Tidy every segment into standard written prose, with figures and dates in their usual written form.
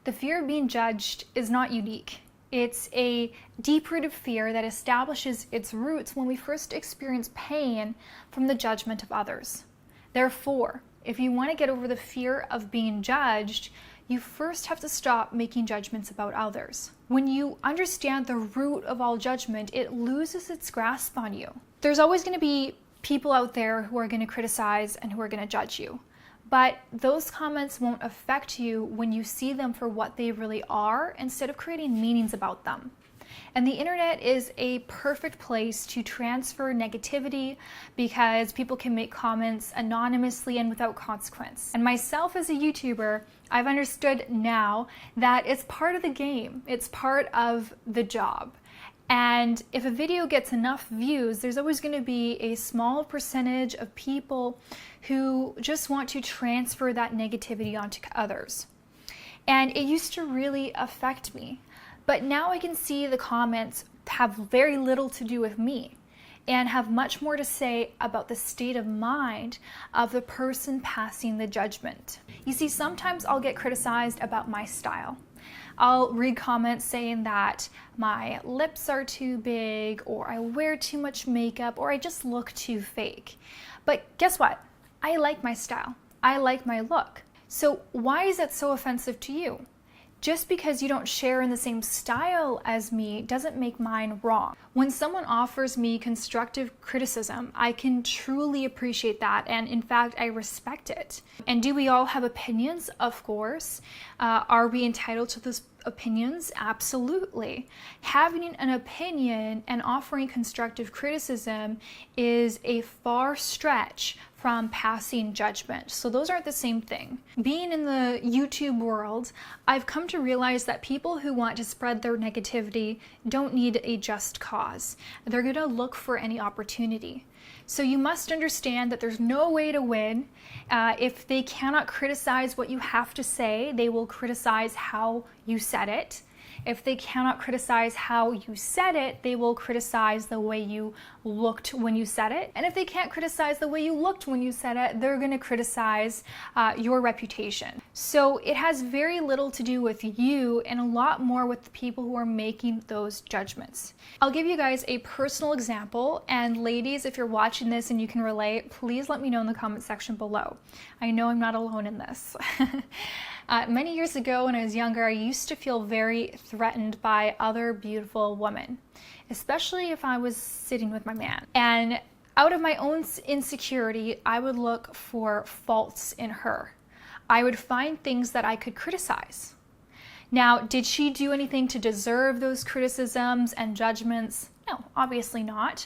The fear of being judged is not unique. It's a deep-rooted fear that establishes its roots when we first experience pain from the judgment of others. Therefore, if you want to get over the fear of being judged, you first have to stop making judgments about others. When you understand the root of all judgment, it loses its grasp on you. There's always going to be people out there who are going to criticize and who are going to judge you. But those comments won't affect you when you see them for what they really are instead of creating meanings about them. And the internet is a perfect place to transfer negativity because people can make comments anonymously and without consequence. And myself as a YouTuber, I've understood now that it's part of the game. It's part of the job. And if a video gets enough views, there's always going to be a small percentage of people who just want to transfer that negativity onto others. And it used to really affect me. But now I can see the comments have very little to do with me and have much more to say about the state of mind of the person passing the judgment. You see, sometimes I'll get criticized about my style. I'll read comments saying that my lips are too big, or I wear too much makeup, or I just look too fake. But guess what? I like my style. I like my look. So why is it so offensive to you? Just because you don't share in the same style as me doesn't make mine wrong. When someone offers me constructive criticism, I can truly appreciate that, and in fact, I respect it. And do we all have opinions? Of course. Are we entitled to those opinions? Absolutely. Having an opinion and offering constructive criticism is a far stretch from passing judgment. So those aren't the same thing. Being in the YouTube world, I've come to realize that people who want to spread their negativity don't need a just cause. They're going to look for any opportunity. So you must understand that there's no way to win. If they cannot criticize what you have to say, they will criticize how you said it. If they cannot criticize how you said it, they will criticize the way you looked when you said it. And if they can't criticize the way you looked when you said it, they're going to criticize your reputation. So it has very little to do with you and a lot more with the people who are making those judgments. I'll give you guys a personal example, and ladies, if you're watching this and you can relate, please let me know in the comment section below. I know I'm not alone in this. Many years ago when I was younger, I used to feel very threatened by other beautiful women, especially if I was sitting with my man. And out of my own insecurity, I would look for faults in her. I would find things that I could criticize. Now, did she do anything to deserve those criticisms and judgments? No, obviously not.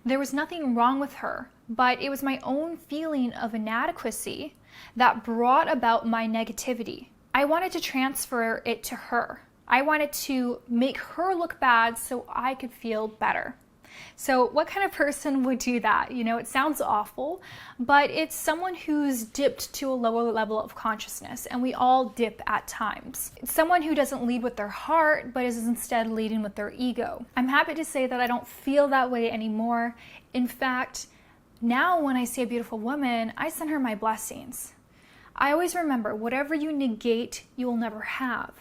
There was nothing wrong with her, but it was my own feeling of inadequacy that brought about my negativity. I wanted to transfer it to her. I wanted to make her look bad so I could feel better. So what kind of person would do that? You know, it sounds awful, but it's someone who's dipped to a lower level of consciousness, and we all dip at times. It's someone who doesn't lead with their heart, but is instead leading with their ego. I'm happy to say that I don't feel that way anymore. In fact, now when I see a beautiful woman, I send her my blessings. I always remember, whatever you negate, you will never have.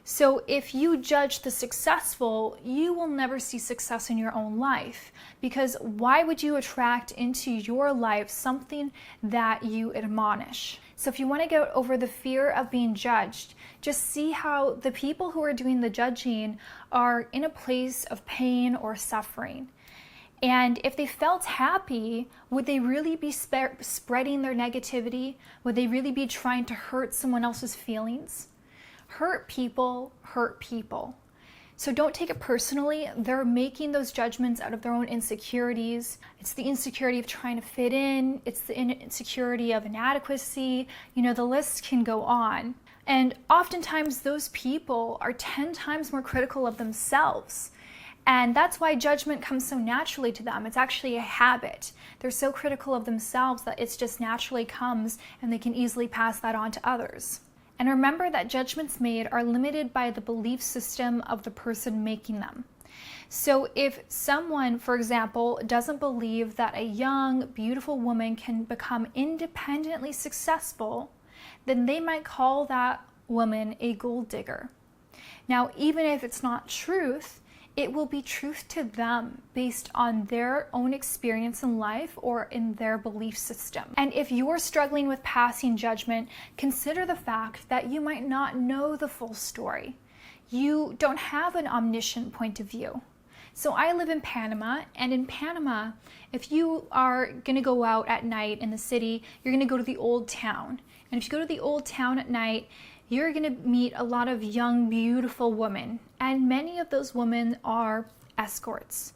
So if you judge the successful, you will never see success in your own life, because why would you attract into your life something that you admonish? So if you want to get over the fear of being judged, just see how the people who are doing the judging are in a place of pain or suffering. And if they felt happy, would they really be spreading their negativity? Would they really be trying to hurt someone else's feelings? Hurt people hurt people. So don't take it personally. They're making those judgments out of their own insecurities. It's the insecurity of trying to fit in. It's the insecurity of inadequacy. You know, the list can go on. And oftentimes those people are 10 times more critical of themselves. And that's why judgment comes so naturally to them. It's actually a habit. They're so critical of themselves that it just naturally comes, and they can easily pass that on to others. And remember that judgments made are limited by the belief system of the person making them. So if someone, for example, doesn't believe that a young, beautiful woman can become independently successful, then they might call that woman a gold digger. Now, even if it's not truth, it will be truth to them based on their own experience in life or in their belief system. And if you're struggling with passing judgment, consider the fact that you might not know the full story. You don't have an omniscient point of view. So I live in Panama, and in Panama, if you are going to go out at night in the city, you're going to go to the old town. And if you go to the old town at night, you're going to meet a lot of young, beautiful women. And many of those women are escorts.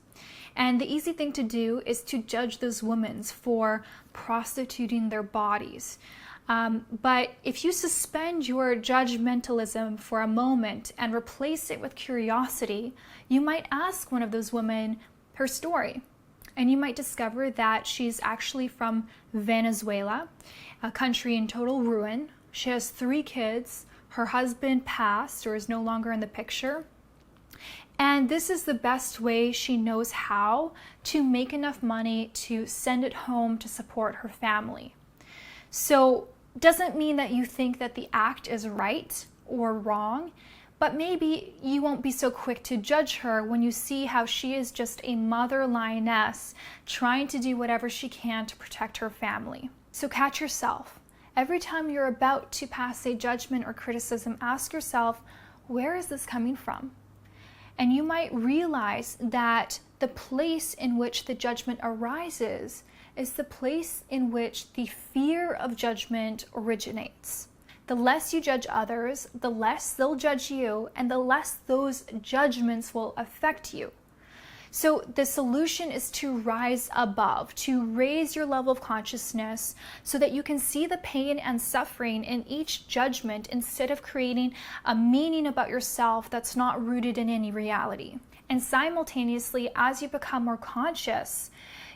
And the easy thing to do is to judge those women for prostituting their bodies. But if you suspend your judgmentalism for a moment and replace it with curiosity, you might ask one of those women her story. And you might discover that she's actually from Venezuela, a country in total ruin. She has 3 kids. Her husband passed or is no longer in the picture. And this is the best way she knows how to make enough money to send it home to support her family. So doesn't mean that you think that the act is right or wrong, but maybe you won't be so quick to judge her when you see how she is just a mother lioness trying to do whatever she can to protect her family. So catch yourself. Every time you're about to pass a judgment or criticism, ask yourself, where is this coming from? And you might realize that the place in which the judgment arises is the place in which the fear of judgment originates. The less you judge others, the less they'll judge you, and the less those judgments will affect you. So the solution is to rise above, to raise your level of consciousness so that you can see the pain and suffering in each judgment instead of creating a meaning about yourself that's not rooted in any reality. And simultaneously, as you become more conscious,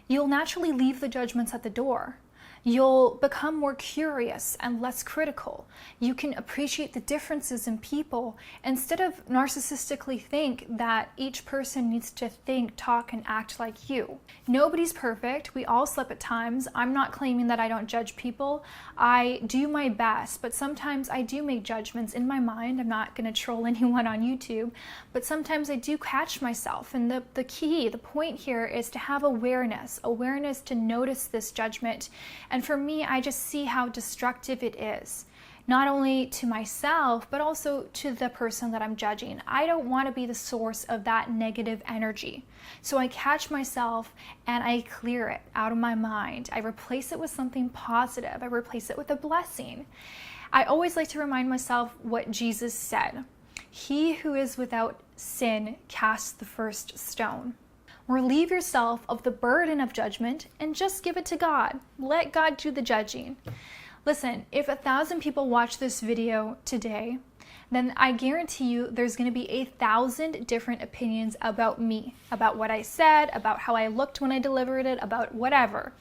you'll naturally leave the judgments at the door. You'll become more curious and less critical. You can appreciate the differences in people instead of narcissistically think that each person needs to think, talk, and act like you. Nobody's perfect. We all slip at times. I'm not claiming that I don't judge people. I do my best, but sometimes I do make judgments in my mind. I'm not going to troll anyone on YouTube, but sometimes I do catch myself. And the point here is to have awareness to notice this judgment. And for me, I just see how destructive it is, not only to myself, but also to the person that I'm judging. I don't want to be the source of that negative energy. So I catch myself and I clear it out of my mind. I replace it with something positive. I replace it with a blessing. I always like to remind myself what Jesus said. He who is without sin casts the first stone. Relieve yourself of the burden of judgment and just give it to God. Let God do the judging. Listen, if 1,000 people watch this video today, then I guarantee you there's going to be 1,000 different opinions about me, about what I said, about how I looked when I delivered it, about whatever.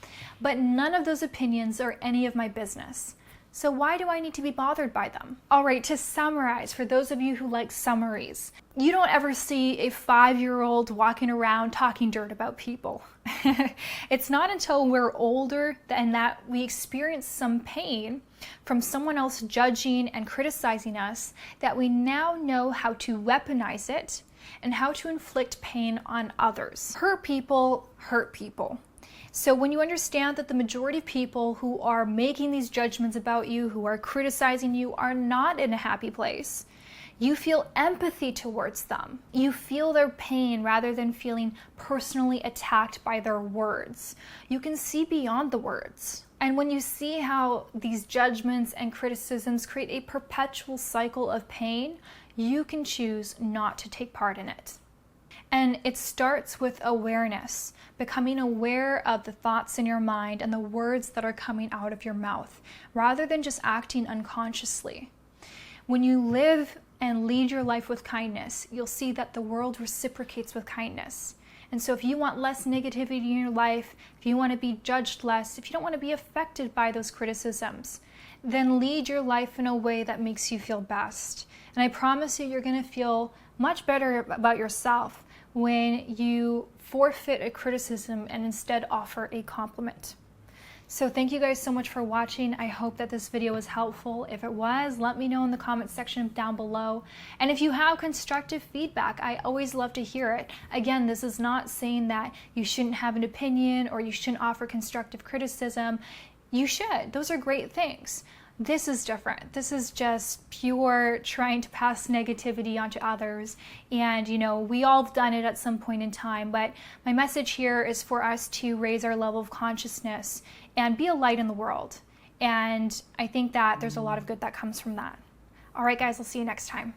But none of those opinions are any of my business. So why do I need to be bothered by them? All right, to summarize, for those of you who like summaries, you don't ever see a 5-year-old walking around talking dirt about people. It's not until we're older and that we experience some pain from someone else judging and criticizing us that we now know how to weaponize it and how to inflict pain on others. Hurt people hurt people. So when you understand that the majority of people who are making these judgments about you, who are criticizing you, are not in a happy place, you feel empathy towards them. You feel their pain rather than feeling personally attacked by their words. You can see beyond the words. And when you see how these judgments and criticisms create a perpetual cycle of pain, you can choose not to take part in it. And it starts with awareness, becoming aware of the thoughts in your mind and the words that are coming out of your mouth, rather than just acting unconsciously. When you live and lead your life with kindness, you'll see that the world reciprocates with kindness. And so if you want less negativity in your life, if you want to be judged less, if you don't want to be affected by those criticisms, then lead your life in a way that makes you feel best. And I promise you're going to feel much better about yourself when you forfeit a criticism and instead offer a compliment. So thank you guys so much for watching. I hope that this video was helpful. If it was, let me know in the comment section down below. And if you have constructive feedback, I always love to hear it. Again, this is not saying that you shouldn't have an opinion or you shouldn't offer constructive criticism. You should. Those are great things. This is different. This is just pure trying to pass negativity onto others. And, you know, we all have done it at some point in time, but my message here is for us to raise our level of consciousness and be a light in the world. And I think that there's a lot of good that comes from that. All right, guys, I'll see you next time.